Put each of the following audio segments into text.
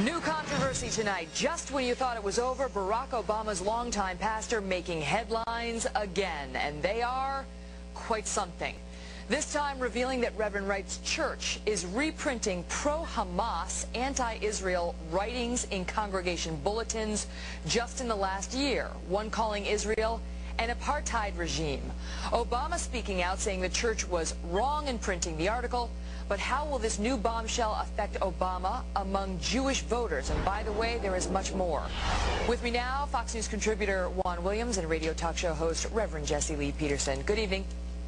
New controversy tonight. Just when you thought it was over, Barack Obama's longtime pastor making headlines again. And they are quite something. This time revealing that Reverend Wright's church is reprinting pro-Hamas, anti-Israel writings in congregation bulletins just in the last year. One calling Israel an apartheid regime. Obama speaking out, saying the church was wrong in printing the article. But how will this new bombshell affect Obama among Jewish voters? And by the way, there is much more. With me now, Fox News contributor Juan Williams and radio talk show host Reverend Jesse Lee Peterson. Good evening.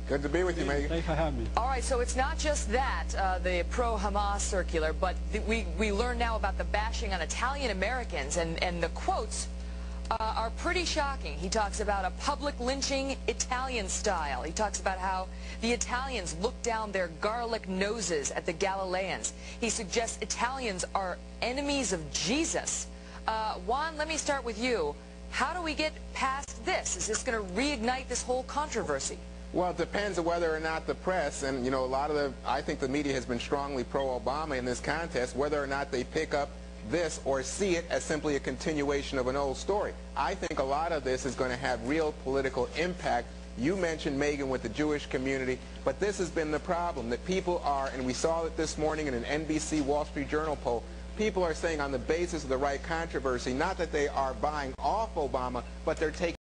Good to be with you, Megan. Thanks for having me. All right, so it's not just that, the pro-Hamas circular, but we learn now about the bashing on Italian Americans, and the quotes are pretty shocking. He talks about a public lynching Italian style. He talks about how the Italians look down their garlic noses at the Galileans. He suggests Italians are enemies of Jesus. Juan, let me start with you. How do we get past this? Is this going to reignite this whole controversy? Well, it depends on whether or not the press, and you know, I think the media has been strongly pro-Obama in this contest, whether or not they pick up this or see it as simply a continuation of an old story. I think a lot of this is going to have real political impact. You mentioned, Megan, with the Jewish community, but this has been the problem, that people are, and we saw it this morning in an NBC Wall Street Journal poll, people are saying on the basis of the right controversy, not that they are buying off Obama, but they're taking